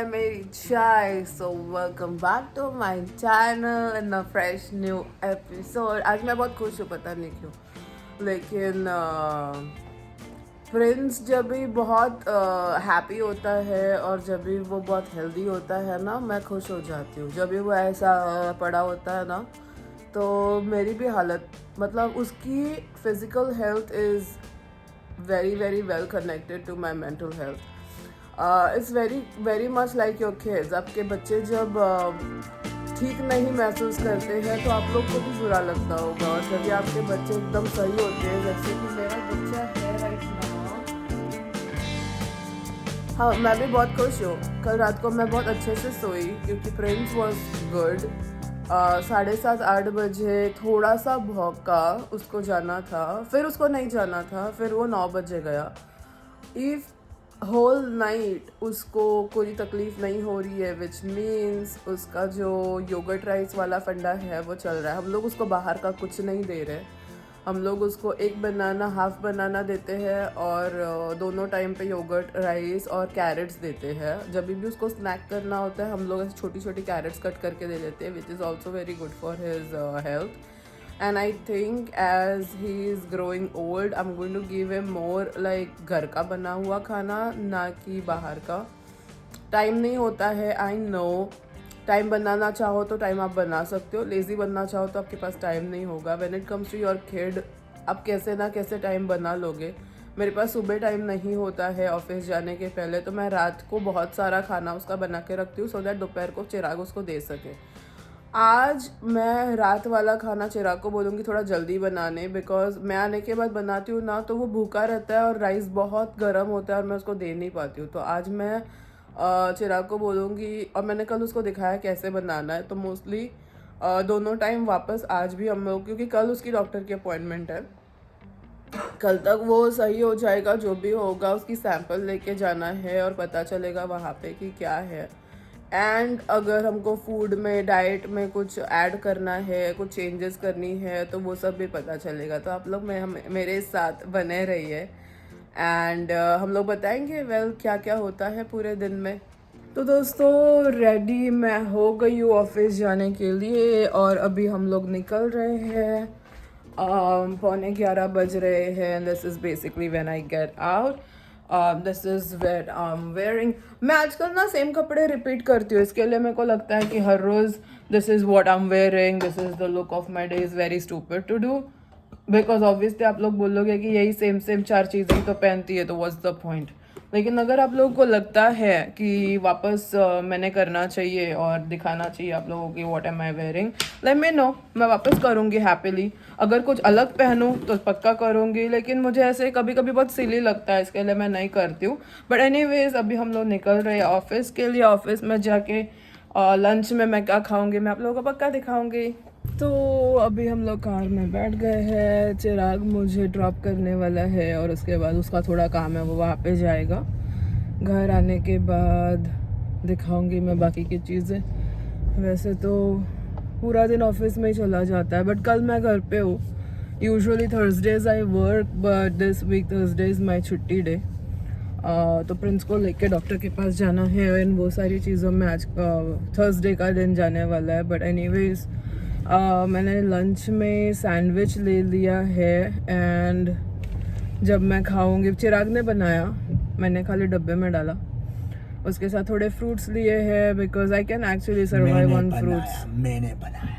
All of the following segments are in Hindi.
है मेरी चाय। So welcome back to my channel in a fresh new episode. आज मैं बहुत खुश हूँ, पता नहीं क्यों, लेकिन प्रिंस जब भी बहुत हैप्पी होता है और जब भी वो बहुत हेल्दी होता है ना, मैं खुश हो जाती हूँ। जब भी वो ऐसा पड़ा होता है ना, तो मेरी भी हालत, मतलब उसकी physical health is very very well connected to my mental health. It's very much like your kids. आपके बच्चे जब ठीक नहीं महसूस करते हैं तो आप लोग को भी बुरा लगता होगा, और जब भी आपके बच्चे एकदम सही होते हैं, जैसे कि मेरा बच्चा है राइट नाउ। हाँ, मैं भी बहुत खुश हूँ। कल रात को मैं बहुत अच्छे से सोई क्योंकि प्रिंस वॉज गुड। 7:30-8 बजे थोड़ा सा भौंका, उसको जाना था, फिर उसको नहीं जाना था, फिर वो 9 बजे गया। इफ होल नाइट उसको कोई तकलीफ नहीं हो रही है, विच मीन्स उसका जो योगर्ट राइस वाला फंडा है वो चल रहा है। हम लोग उसको बाहर का कुछ नहीं दे रहे, हम लोग उसको एक बनाना, हाफ बनाना देते हैं और दोनों टाइम पे योगर्ट राइस और कैरेट्स देते हैं। जब भी उसको स्नैक करना होता है हम लोग ऐसे छोटी छोटी कैरेट्स कट करके दे देते हैं, which is also very good for his health. And I think as he is growing old I am going to give him more like घर का बना हुआ खाना, ना कि बाहर का। टाइम नहीं होता है, आई नो। टाइम बनाना चाहो तो टाइम आप बना सकते हो, लेज़ी बनना चाहो तो आपके पास टाइम नहीं होगा। When it comes to your kid, आप कैसे ना कैसे टाइम बना लोगे। मेरे पास सुबह टाइम नहीं होता है ऑफिस जाने के पहले, तो मैं रात को बहुत सारा खाना उसका बना के रखती हूँ सो दैट दोपहर को चिराग उसको दे सके। आज मैं रात वाला खाना चिराग को बोलूँगी थोड़ा जल्दी बनाने, बिकॉज मैं आने के बाद बनाती हूँ ना तो वो भूखा रहता है और राइस बहुत गर्म होता है और मैं उसको दे नहीं पाती हूँ। तो आज मैं चिराग को बोलूँगी, और मैंने कल उसको दिखाया कैसे बनाना है। तो मोस्टली दोनों टाइम वापस आज भी हम लोग, क्योंकि कल उसकी डॉक्टर की अपॉइंटमेंट है, कल तक वो सही हो जाएगा। जो भी होगा उसकी सैंपल लेके जाना है और पता चलेगा वहाँ पे कि क्या है। एंड अगर हमको फूड में, डाइट में कुछ ऐड करना है, कुछ चेंजेस करनी है, तो वो सब भी पता चलेगा। तो आप लोग मेरे साथ बने रहिए एंड हम लोग बताएंगे क्या क्या होता है पूरे दिन में। तो दोस्तों, रेडी मैं हो गई हूँ ऑफिस जाने के लिए और अभी हम लोग निकल रहे हैं। 11:15 बज रहे हैं। This is basically when I get out. This is what I am wearing. मैं आजकल ना सेम कपड़े रिपीट करती हूँ, इसके लिए मेरे को लगता है कि हर रोज़ this is what I am wearing, this is the look of my day is very stupid to do, because obviously आप लोग बोलोगे कि यही सेम सेम 4 चीज़ें तो पहनती है, तो व्हाट्स द पॉइंट। लेकिन अगर आप लोगों को लगता है कि वापस मैंने करना चाहिए और दिखाना चाहिए आप लोगों की what am I wearing, let me know, मैं वापस करूँगी हैप्पीली। अगर कुछ अलग पहनूँ तो पक्का करूँगी, लेकिन मुझे ऐसे कभी कभी बहुत सिली लगता है, इसके लिए मैं नहीं करती हूँ। बट एनीवेज, अभी हम लोग निकल रहे हैं ऑफिस के लिए। ऑफिस में जाके लंच में मैं क्या खाऊँगी मैं आप लोगों को पक्का दिखाऊँगी। तो अभी हम लोग कार में बैठ गए हैं। चिराग मुझे ड्रॉप करने वाला है और उसके बाद उसका थोड़ा काम है, वो वहाँ पे जाएगा। घर आने के बाद दिखाऊंगी मैं बाकी की चीज़ें। वैसे तो पूरा दिन ऑफिस में ही चला जाता है, बट कल मैं घर पे हूँ। Usually Thursdays I work, but this week Thursday is my छुट्टी डे। तो प्रिंस को लेके डॉक्टर के पास जाना है एंड वो सारी चीज़ों में आज थर्सडे का दिन जाने वाला है। बट एनीवेज, मैंने लंच में सैंडविच ले लिया है एंड जब मैं खाऊंगी, चिराग ने बनाया, मैंने खाली डब्बे में डाला। उसके साथ थोड़े फ्रूट्स लिए हैं because I can actually survive on fruits. मैंने बनाया।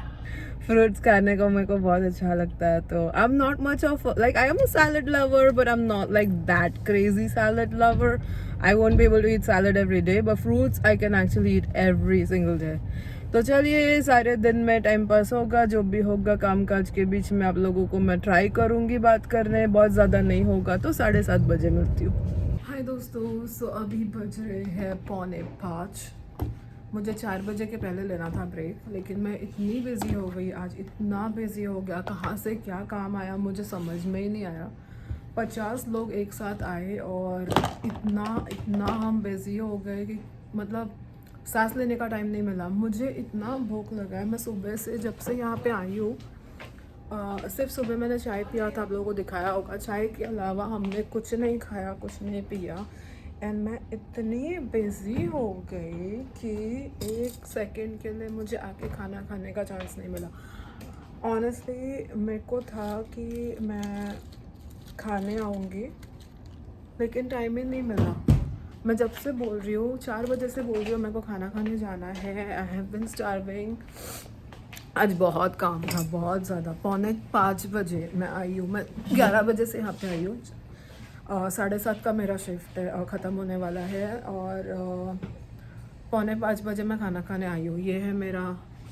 फ्रूट्स खाने को मेरे को बहुत अच्छा लगता है। तो I am not much of, like I am a salad lover, but I am not like that crazy salad lover. I won't be able to eat salad every day, but fruits I can actually eat every single day. तो चलिए, सारे दिन में टाइम पास होगा, जो भी होगा काम काज के बीच में आप लोगों को मैं ट्राई करूँगी बात करने। बहुत ज़्यादा नहीं होगा तो 7:30 बजे मिलती हूँ। हाय दोस्तों, सो अभी बज रहे हैं 4:45। मुझे 4 बजे के पहले लेना था ब्रेक, लेकिन मैं इतनी बिज़ी हो गई आज, इतना बिज़ी हो गया, कहाँ से क्या काम आया मुझे समझ में ही नहीं आया। 50 लोग एक साथ आए और इतना हम बिज़ी हो गए कि मतलब सांस लेने का टाइम नहीं मिला। मुझे इतना भूख लगा है, मैं सुबह से जब से यहाँ पे आई हूँ, सिर्फ सुबह मैंने चाय पिया था, आप लोगों को दिखाया होगा। चाय के अलावा हमने कुछ नहीं खाया, कुछ नहीं पिया। एंड मैं इतनी बिजी हो गई कि 1 सेकंड के लिए मुझे आके खाना खाने का चांस नहीं मिला। ऑनेस्टली मेरे को था कि मैं खाने आऊँगी, लेकिन टाइम ही नहीं मिला। मैं जब से बोल रही हूँ, 4 बजे से बोल रही हूँ मेरे को खाना खाने जाना है। I have been starving. आज बहुत काम था, बहुत ज़्यादा। 4:45 बजे मैं आई हूँ। मैं 11 बजे से यहाँ पे आई हूँ। 7:30 का मेरा शिफ्ट है, ख़त्म होने वाला है, और 4:45 बजे मैं खाना खाने आई हूँ। ये है मेरा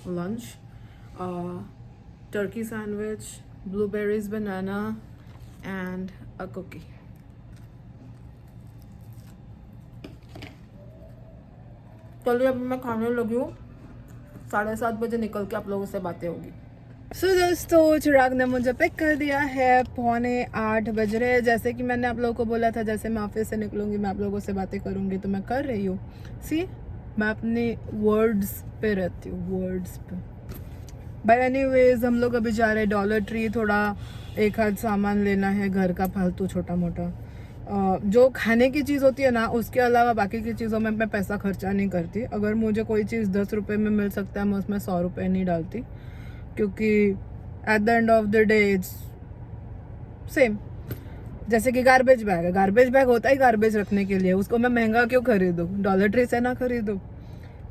lunch, turkey sandwich, blueberries banana and a cookie. चलिए अभी मैं खाने लगी हूँ। 7:30 बजे निकल के आप लोगों से बातें होगी। सो दोस्तों, चिराग ने मुझे पिक कर दिया है। 7:45 बज रहे हैं। जैसे कि मैंने आप लोगों को बोला था, जैसे मैं ऑफिस से निकलूंगी मैं आप लोगों से बातें करूंगी, तो मैं कर रही हूँ। सी, मैं अपने वर्ड्स पे रहती हूँ, वर्ड्स पे। बाय एनीवेज, हम लोग अभी जा रहे हैं डॉलर ट्री। थोड़ा एक आध सामान लेना है घर का, फालतू छोटा मोटा। जो खाने की चीज़ होती है ना, उसके अलावा बाकी की चीज़ों में मैं पैसा खर्चा नहीं करती। अगर मुझे कोई चीज़ 10 रुपये में मिल सकता है, मैं उसमें 100 रुपये नहीं डालती, क्योंकि at the end of the day it's same. जैसे कि गार्बेज बैग है, गार्बेज बैग होता ही गार्बेज रखने के लिए, उसको मैं महंगा क्यों खरीदूँ, डॉलर ट्री से ना खरीदूँ।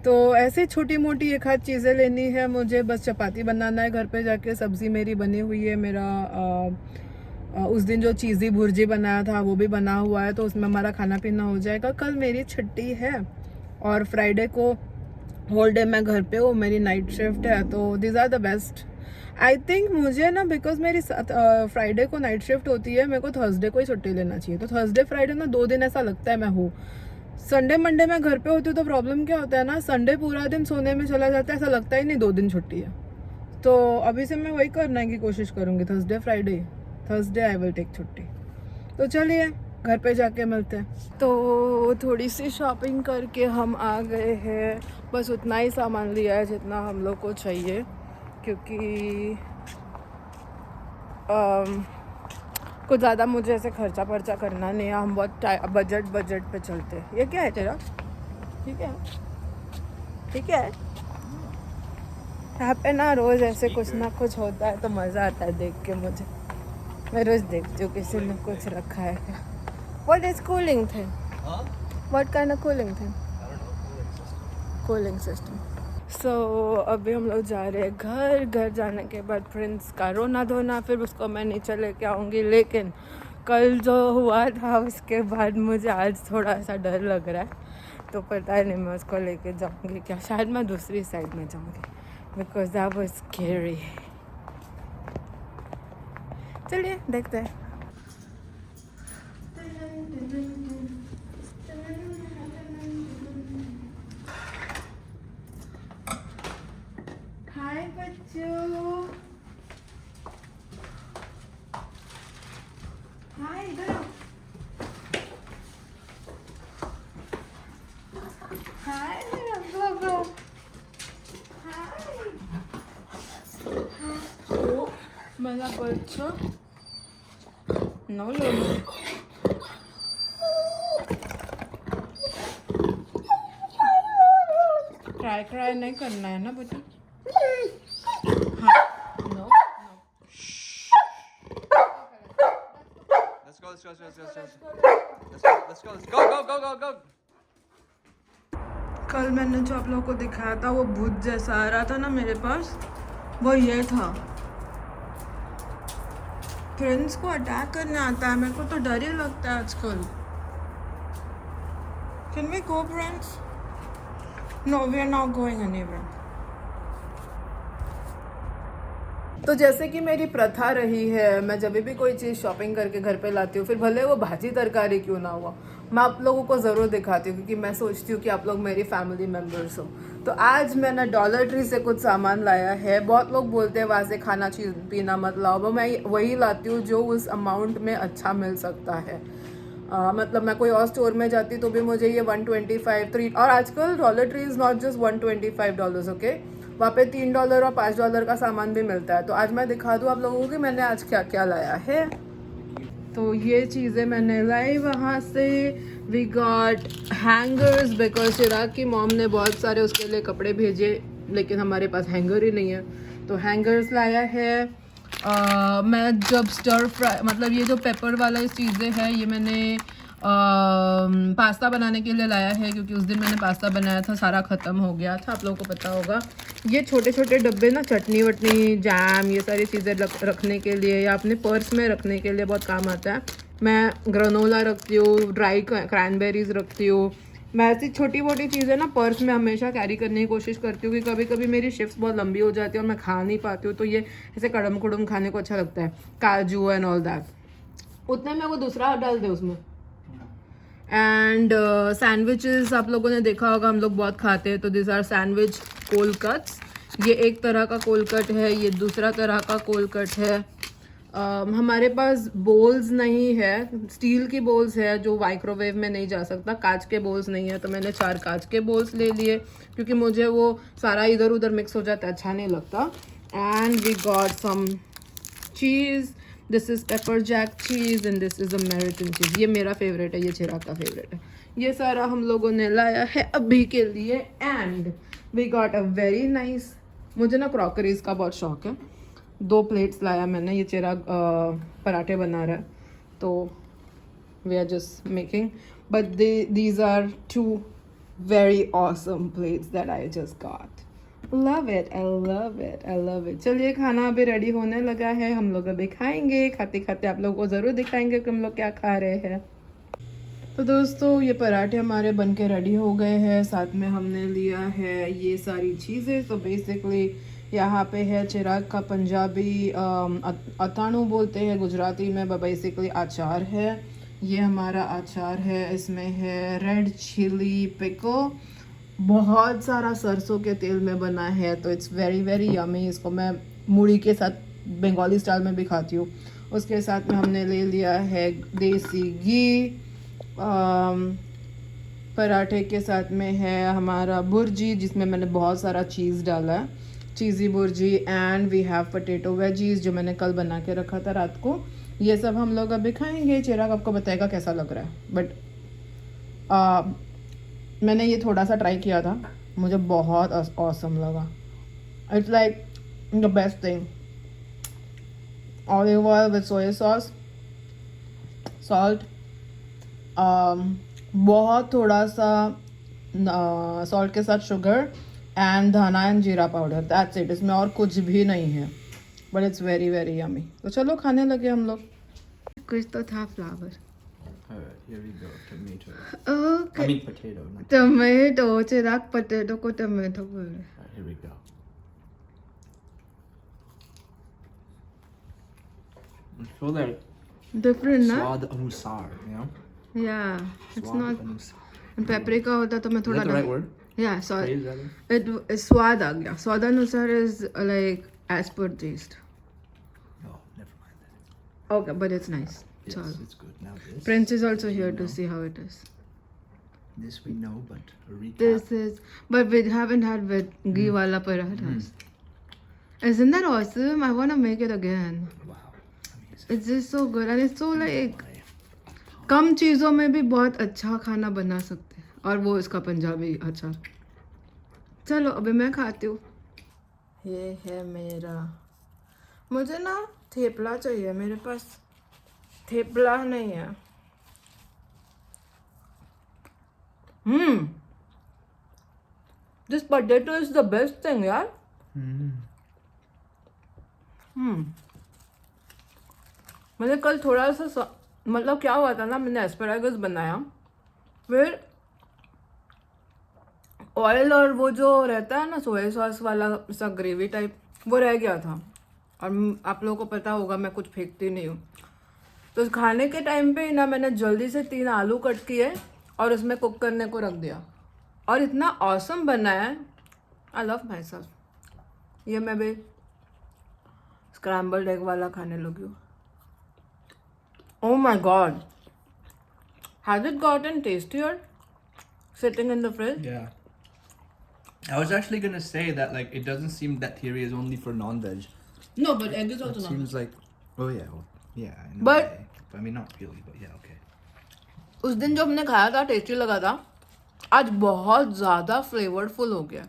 तो ऐसे छोटी मोटी एक आध चीज़ें लेनी है मुझे। बस चपाती बनाना है घर पे जाके, सब्ज़ी मेरी बनी हुई है। मेरा उस दिन जो चीज़ी भुर्जी बनाया था वो भी बना हुआ है, तो उसमें हमारा खाना पीना हो जाएगा। कल मेरी छुट्टी है और फ्राइडे को होल डे मैं घर पे हूँ, मेरी नाइट शिफ्ट है। तो this are the best. I think मुझे ना, बिकॉज मेरी फ्राइडे को नाइट शिफ्ट होती है, मेरे को थर्सडे को ही छुट्टी लेना चाहिए। तो थर्सडे फ्राइडे ना 2 दिन ऐसा लगता है मैं हूँ। संडे मंडे में घर पे होती हूँ, तो प्रॉब्लम क्या होता है ना, संडे पूरा दिन सोने में चला जाता है, ऐसा लगता ही नहीं 2 दिन छुट्टी है। तो अभी से मैं वही करने की कोशिश करूँगी, थर्सडे आई विल टेक छुट्टी। तो चलिए घर पे जाके मिलते हैं। तो थोड़ी सी शॉपिंग करके हम आ गए हैं। बस उतना ही सामान लिया है जितना हम लोग को चाहिए, क्योंकि कुछ ज़्यादा मुझे ऐसे खर्चा पर्चा करना नहीं है। हम बहुत बजट पे चलते हैं। ये क्या है तेरा? ठीक है, ठीक है। यहाँ पे ना रोज़ ऐसे कुछ ना कुछ होता है, तो मज़ा आता है देख के मुझे। मैं रोज़ देखती हूँ किसी ने कुछ रखा है क्या। What is cooling thing? What kind of cooling thing? Cooling system. So अभी हम लोग जा रहे हैं घर जाने के बाद प्रिंस का रोना धोना, फिर उसको मैं नीचे लेके आऊँगी। लेकिन कल जो हुआ था उसके बाद मुझे आज थोड़ा सा डर लग रहा है, तो पता नहीं मैं उसको लेके जाऊँगी क्या। शायद मैं दूसरी साइड में जाऊँगी, बिकॉज दैट वाज स्कैरी। चलिए देखते हैं। हाय बच्चों, हाय इधर आओ। हाय मेरा बाबा, हाय। मेरा बच्चा, नो ट्राई नहीं करना है ना बेटा। हाँ, नो। Let's go. कल मैंने जो आप लोगों को दिखाया था, वो भूत जैसा आ रहा था ना मेरे पास, वो ये था। फ्रेंड्स को अटैक करने आता है, मेरे को तो डर ही लगता है आजकल। Can we go friends? No, we are not going anywhere. तो जैसे कि मेरी प्रथा रही है, मैं जब भी कोई चीज़ शॉपिंग करके घर पे लाती हूँ, फिर भले वो भाजी तरकारी क्यों ना हुआ, मैं आप लोगों को ज़रूर दिखाती हूँ, क्योंकि मैं सोचती हूँ कि आप लोग मेरी फैमिली मेम्बर्स हो। तो आज मैंने डॉलर ट्री से कुछ सामान लाया है। बहुत लोग बोलते हैं वहाँ से खाना चीज़ पीना मत लाओ, वो मैं वही लाती हूँ जो उस अमाउंट में अच्छा मिल सकता है। मतलब मैं कोई और स्टोर में जाती तो भी मुझे ये 125 3, और आजकल dollar tree is not just $125, okay. वहाँ पे $3 और $5 का सामान भी मिलता है। तो आज मैं दिखा दूँ आप लोगों को कि मैंने आज क्या क्या लाया है। तो ये चीज़ें मैंने लाई वहाँ से। वी गॉट हैंगर्स बिकॉज चिराग की मॉम ने बहुत सारे उसके लिए कपड़े भेजे, लेकिन हमारे पास हैंगर ही नहीं है, तो हैंगर्स लाया है। मैं जब स्टर फ्राई मतलब ये जो पेपर वाला चीज़ें हैं ये मैंने पास्ता बनाने के लिए लाया है, क्योंकि उस दिन मैंने पास्ता बनाया था, सारा ख़त्म हो गया था, आप लोगों को पता होगा। ये छोटे छोटे डब्बे ना चटनी वटनी जैम ये सारी चीज़ें रखने के लिए या अपने पर्स में रखने के लिए बहुत काम आता है। मैं ग्रेनोला रखती हूँ, ड्राई क्रैनबेरीज रखती हूँ। मैं ऐसी छोटी मोटी चीज़ें ना पर्स में हमेशा कैरी करने की कोशिश करती हूँ, कि कभी कभी मेरी शिफ्ट्स बहुत लंबी हो जाती है और मैं खा नहीं पाती हूँ, तो ये ऐसे कड़म कुड़म खाने को अच्छा लगता है, काजू एंड ऑल दैट। उतने में वो दूसरा डाल दे उसमें। एंड सैंडविचेस आप लोगों ने देखा होगा, हम लोग बहुत खाते हैं, तो this are sandwich cold cuts. ये एक तरह का कोल्ड कट है, ये दूसरा तरह का कोल्ड कट है। हमारे पास बोल्स नहीं है, स्टील की बोल्स है जो माइक्रोवेव में नहीं जा सकता, कांच के बोल्स नहीं है, तो मैंने 4 कांच के बोल्स ले लिए, क्योंकि मुझे वो सारा इधर उधर मिक्स हो जाता है, अच्छा नहीं लगता। And we got some cheese, this is pepper jack cheese and this is American cheese. ये मेरा फेवरेट है, ये चिराग का फेवरेट है। ये सारा हम लोगों ने लाया है अभी के लिए। And we got a very nice, मुझे ना क्रॉकरीज का बहुत शौक है, 2 प्लेट्स लाया मैंने। ये चिराग पराठे बना रहा है, तो we are just making, but these are 2 very awesome plates that I just got. Love it, I love it, I love it. चलिए खाना अभी रेडी होने लगा है, हम लोग अभी खाएंगे। खाते खाते आप लोगों को ज़रूर दिखाएंगे कि हम लोग क्या खा रहे हैं। तो दोस्तों ये पराठे हमारे बन के रेडी हो गए हैं, साथ में हमने लिया है ये सारी चीज़ें। तो बेसिकली यहाँ पे है चिराग का पंजाबी अताणु बोलते हैं गुजराती में, बेसिकली अचार है। ये हमारा अचार है, इसमें है रेड चिली पिकल, बहुत सारा सरसों के तेल में बना है, तो इट्स वेरी वेरी यमी। इसको मैं मूढ़ी के साथ बंगाली स्टाइल में भी खाती हूँ। उसके साथ में हमने ले लिया है देसी घी। पराठे के साथ में है हमारा भुर्जी, जिसमें मैंने बहुत सारा चीज़ डाला है, cheesy bhurji. And we have potato veggies जो मैंने कल बना के रखा था रात को। ये सब हम लोग अभी खाएंगे। चिराग आपको बताएगा कैसा लग रहा है, बट मैंने ये थोड़ा सा ट्राई किया था, मुझे बहुत ऑसम लगा। It's like the best thing. Olive oil with soya sauce, salt, बहुत थोड़ा सा सॉल्ट के साथ शुगर एंड धना एंड जीरा पाउडर, दैट्स इट। इसमें और कुछ भी नहीं है, but it's very very yummy. तो चलो खाने लगे हम लोग। कुछ तो था flower. Here we go, tomato. Okay. I mean potato. Not tomato, Chirag potato को टमेटो बोल रहे। Alright, here we go. It's so like different ना? swad anusar, you know? Yeah, it's Swad not. anusar. Paprika होता तो मैं Is थोड़ा that the right word? Yeah, so Phrase rather? it स्वाद आ गया। स्वादानुसार is like as per taste. Oh, never mind that. Okay, but it's nice. Yes, So it's good. Now this. Prince is also this here we to know. see how it is. This we know, but a recap. This is, but we haven't had with ghee wala parathas. Isn't that awesome? I want to make it again. Wow, amazing. It's just so good and it's so like कम चीज़ों में भी बहुत अच्छा खाना बना सकते हैं, और वो इसका पंजाबी अचार। चलो अभी मैं खाती हूँ। ये है मेरा, मुझे ना थेपला चाहिए, मेरे पास थेपला नहीं है। This potato is the best thing यार। मैंने कल थोड़ा सा मतलब क्या हुआ था ना, मैंने एस्पैरागस बनाया, फिर ऑयल और वो जो रहता है ना सोया सॉस वाला सा ग्रेवी टाइप, वो रह गया था। और आप लोगों को पता होगा मैं कुछ फेंकती नहीं हूँ, तो खाने के टाइम पे ही ना मैंने जल्दी से 3 आलू कट किए और उसमें कुक करने को रख दिया, और इतना ऑसम बना है। I love my self. ये मैं भी स्क्रैम्बल्ड एग वाला खाने लगी हूँ। Oh my god. Has it gotten tastier sitting in the fridge? Yeah. I was actually gonna say that like it doesn't seem that theory is only for non-veg. No, but egg is also It not. seems like, oh yeah, well, yeah. In a But- way. I mean, not really, but yeah, okay. उस दिन जो हमने खाया था टेस्टी लगा था, आज बहुत ज़्यादा फ्लेवरफुल हो गया।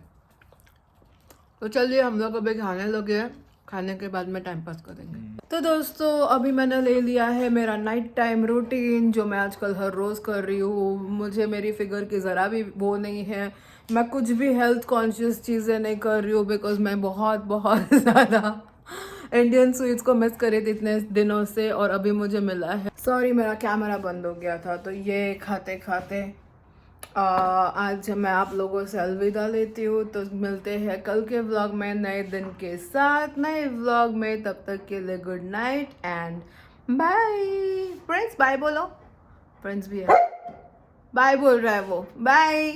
तो चलिए हम लोग अभी खाने लगे हैं, खाने के बाद में टाइम पास करेंगे। तो दोस्तों अभी मैंने ले लिया है मेरा नाइट टाइम रूटीन, जो मैं आजकल हर रोज़ कर रही हूँ। मुझे मेरी फिगर की ज़रा भी वो नहीं है, मैं कुछ भी हेल्थ कॉन्शियस चीज़ें नहीं कर रही हूँ, बिकॉज मैं बहुत बहुत ज़्यादा इंडियन स्वीट्स को मिस करे थे इतने दिनों से, और अभी मुझे मिला है। सॉरी मेरा कैमरा बंद हो गया था। तो ये खाते खाते आज मैं आप लोगों से अलविदा लेती हूँ। तो मिलते हैं कल के व्लॉग में नए दिन के साथ, नए व्लॉग में। तब तक के लिए good night and bye. Friends bye बोलो, फ्रेंड्स भी है, बाय बोल रहा है वो, बाय।